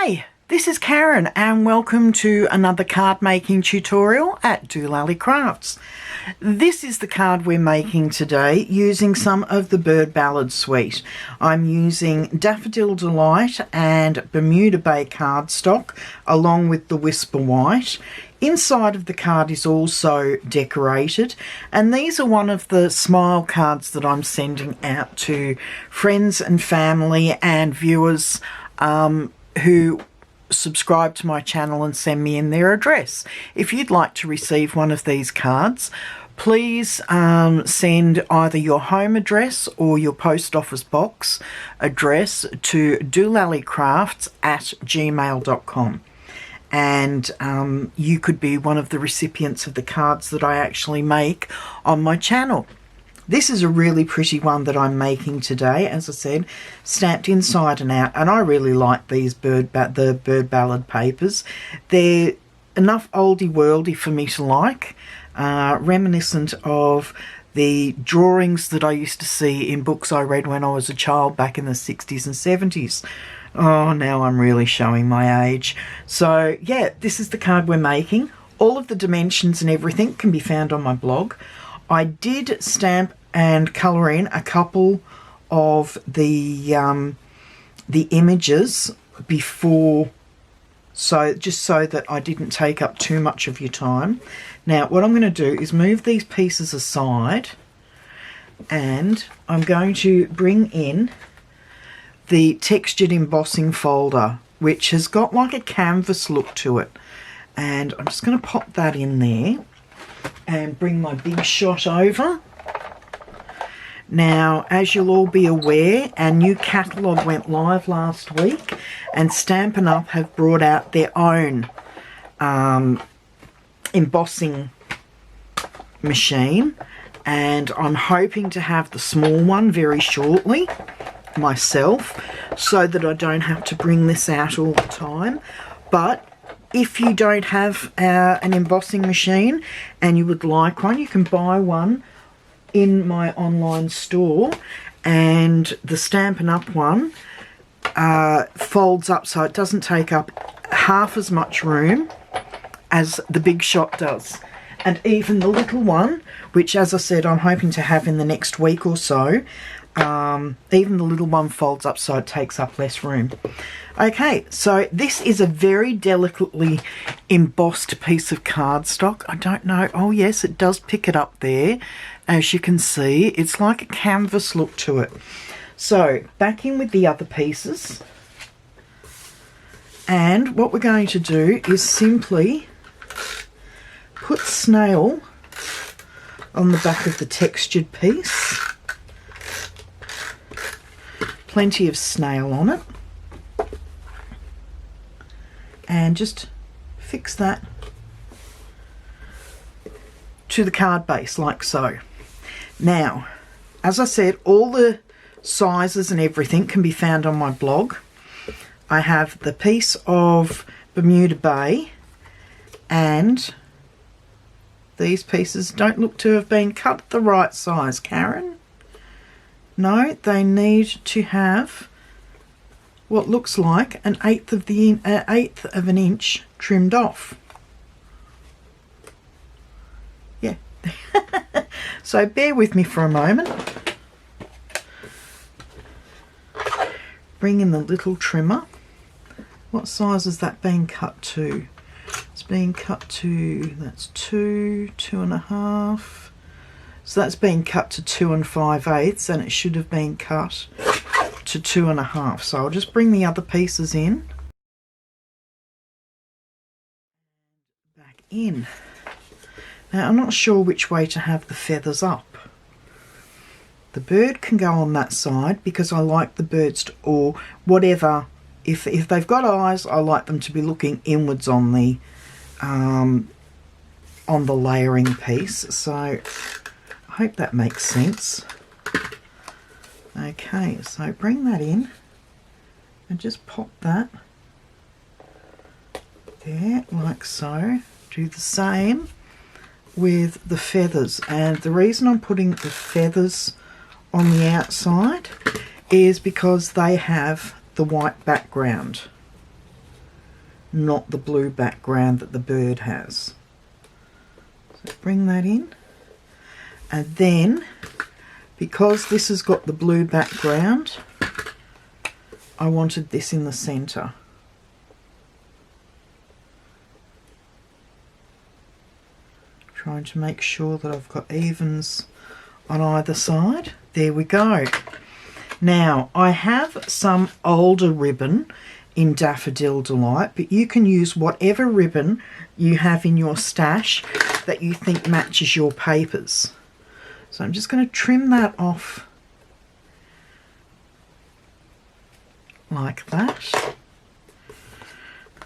Hi, this is Karen and welcome to another card making tutorial at dolallycrafts. This is the card we're making today using some of the Bird Ballad suite. I'm using Daffodil Delight and Bermuda Bay cardstock along with the Whisper White. Inside of the card is also decorated, and these are one of the smile cards that I'm sending out to friends and family and viewers who subscribe to my channel and send me in their address. If you'd like to receive one of these cards, please send either your home address or your post office box address to dolallycrafts@gmail.com. And you could be one of the recipients of the cards that I actually make on my channel. This is a really pretty one that I'm making today, as I said, stamped inside and out, and I really like these the Bird Ballad papers. They're enough oldie worldy for me to like, reminiscent of the drawings that I used to see in books I read when I was a child back in the 60s and 70s. Oh, now I'm really showing my age. So yeah, this is the card we're making. All of the dimensions and everything can be found on my blog. I did stamp and colour in a couple of the images before, so just so that I didn't take up too much of your time. Now what I'm going to do is move these pieces aside, and I'm going to bring in the textured embossing folder, which has got like a canvas look to it, and I'm just going to pop that in there and bring my big shot over. Now, as you'll all be aware, our new catalogue went live last week, and Stampin' Up have brought out their own embossing machine, and I'm hoping to have the small one very shortly myself, so that I don't have to bring this out all the time. But if you don't have an embossing machine and you would like one, you can buy one in my online store, and the Stampin' Up one folds up so it doesn't take up half as much room as the Big Shot does. And even the little one, which as I said I'm hoping to have in the next week or so, even the little one folds up so it takes up less room. Okay, so this is a very delicately embossed piece of cardstock. I don't know, oh yes, it does pick it up there. As you can see, it's like a canvas look to it. So back in with the other pieces, and what we're going to do is simply put snail on the back of the textured piece. Plenty of snail on it, and just fix that to the card base like so. Now, as I said, all the sizes and everything can be found on my blog. I have the piece of Bermuda Bay, and these pieces don't look to have been cut the right size, Karen. No, they need to have what looks like an eighth of an inch trimmed off. Yeah. So bear with me for a moment. Bring in the little trimmer. What size has that been cut to? It's been cut to, that's 2, 2.5. So that's been cut to 2 5/8, and it should have been cut to 2.5. So I'll just bring the other pieces in. Back in. Now I'm not sure which way to have the feathers up. The bird can go on that side because I like the birds to, or whatever, if they've got eyes, I like them to be looking inwards on the layering piece. So I hope that makes sense. Okay, so bring that in and just pop that there like so. Do the same with the feathers, and the reason I'm putting the feathers on the outside is because they have the white background. not the blue background that the bird has. So bring that in, and then because this has got the blue background, I wanted this in the centre. Trying to make sure that I've got evens on either side. There we go. Now I have some older ribbon in Daffodil Delight, but you can use whatever ribbon you have in your stash that you think matches your papers. So I'm just going to trim that off like that,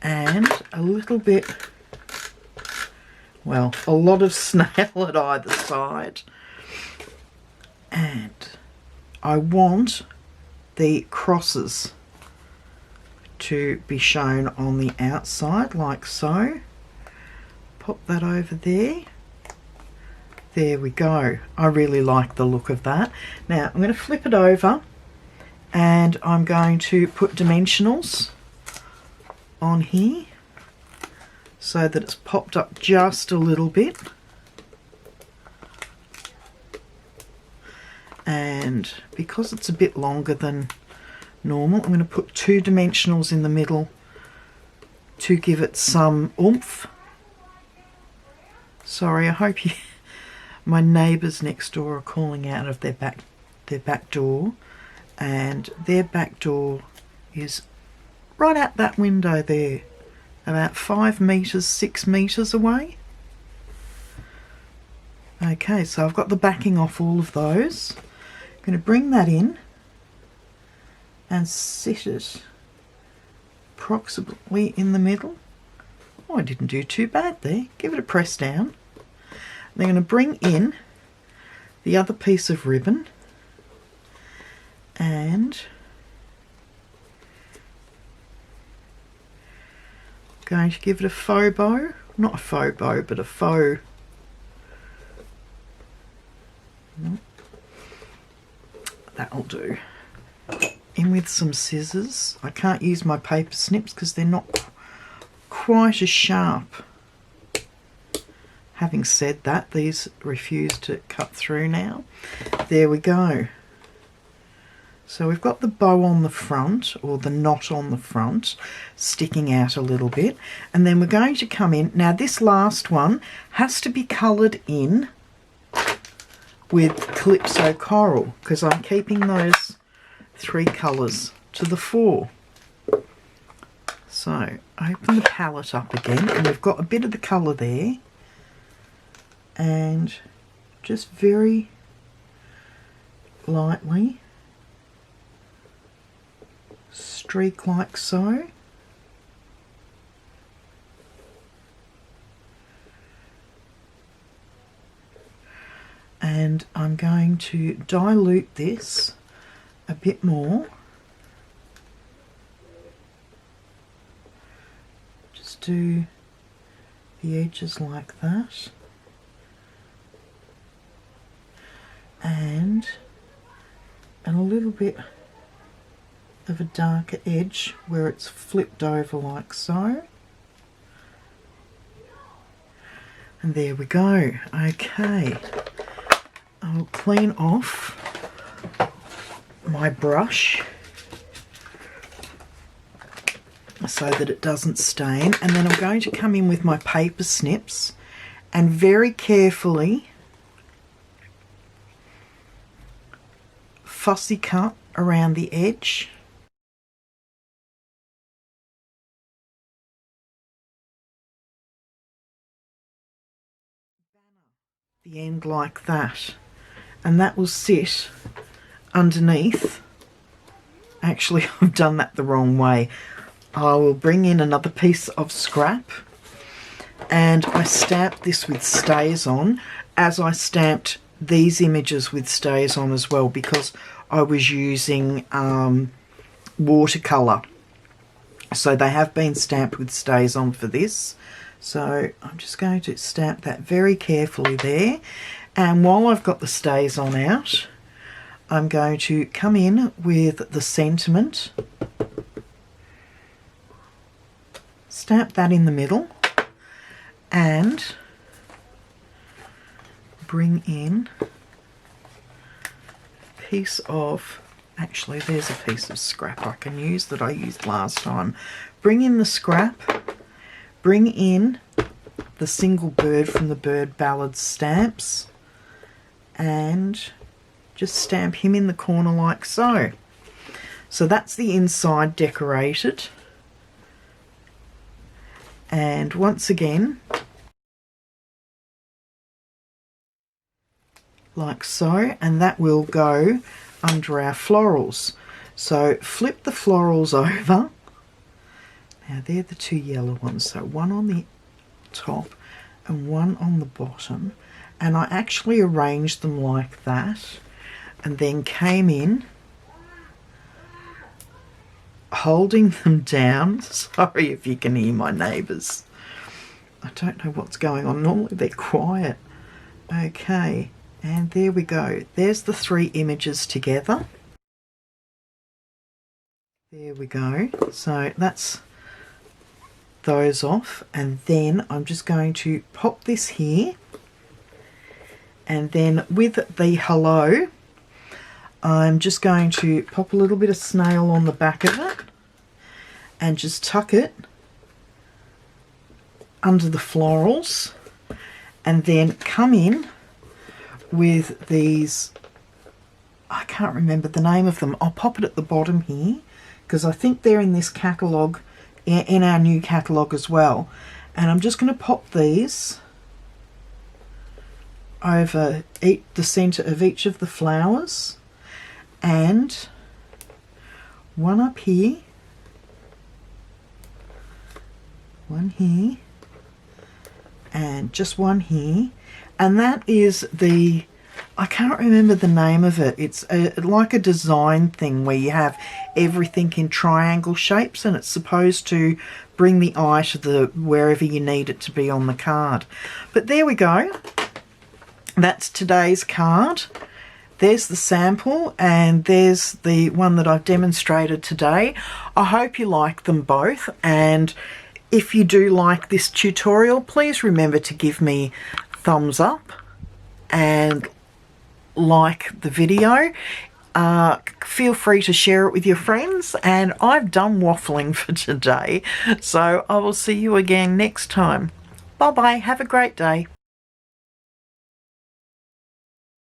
and a little bit, well, a lot of snail at either side. And I want the crosses to be shown on the outside like so. Pop that over there. There we go. I really like the look of that. Now I'm going to flip it over and I'm going to put dimensionals on here so that it's popped up just a little bit. And because it's a bit longer than normal, I'm going to put 2 dimensionals in the middle to give it some oomph. Sorry, I hope you... My neighbours next door are calling out of their back door, and their back door is right out that window there, about 5 metres, 6 metres away. Okay, so I've got the backing off all of those. I'm going to bring that in and set it approximately in the middle. Oh, I didn't do too bad there. Give it a press down. Then I'm going to bring in the other piece of ribbon and I'm going to give it a faux bow. Not a faux bow, but a faux... That'll do. In with some scissors. I can't use my paper snips because they're not quite as sharp. Having said that, these refuse to cut through now. There we go. So we've got the bow on the front, or the knot on the front, sticking out a little bit. And then we're going to come in. Now this last one has to be coloured in with Calypso Coral, because I'm keeping those 3 colours to the fore. So open the palette up again, and we've got a bit of the colour there. And just very lightly streak like so. And I'm going to dilute this a bit more. Just do the edges like that. And a little bit of a darker edge where it's flipped over like so. And there we go. Okay, I'll clean off my brush so that it doesn't stain, and then I'm going to come in with my paper snips and very carefully fussy cut around the edge. The end like that, and that will sit underneath. Actually, I've done that the wrong way. I will bring in another piece of scrap, and I stamped this with stays on, as I stamped these images with stays on as well, because I was using watercolour, so they have been stamped with stays on for this. So I'm just going to stamp that very carefully there, and while I've got the stays on out, I'm going to come in with the sentiment stamp that in the middle and bring in a piece of, actually there's a piece of scrap I can use that I used last time. Bring in the scrap, bring in the single bird from the Bird Ballad stamps and just stamp him in the corner like so. So that's the inside decorated. And once again, like so, and that will go under our florals. So flip the florals over. Now they're the two yellow ones, so one on the top and one on the bottom, and I actually arranged them like that and then came in holding them down. Sorry if you can hear my neighbours. I don't know what's going on. Normally they're quiet. Okay, and there we go. There's the three images together. There we go. So that's those off, and then I'm just going to pop this here, and then with the hello I'm just going to pop a little bit of snail on the back of it and just tuck it under the florals, and then come in with these, I can't remember the name of them, I'll pop it at the bottom here because I think they're in this catalogue, in our new catalogue as well. And I'm just going to pop these over the centre of each of the flowers, and one up here, one here, and just one here. And that is the, I can't remember the name of it. It's like a design thing where you have everything in triangle shapes, and it's supposed to bring the eye to the wherever you need it to be on the card. But there we go. That's today's card. There's the sample, and there's the one that I've demonstrated today. I hope you like them both, and if you do like this tutorial, please remember to give me thumbs up and like the video. Feel free to share it with your friends, and I've done waffling for today, so I will see you again next time. Bye bye, have a great day.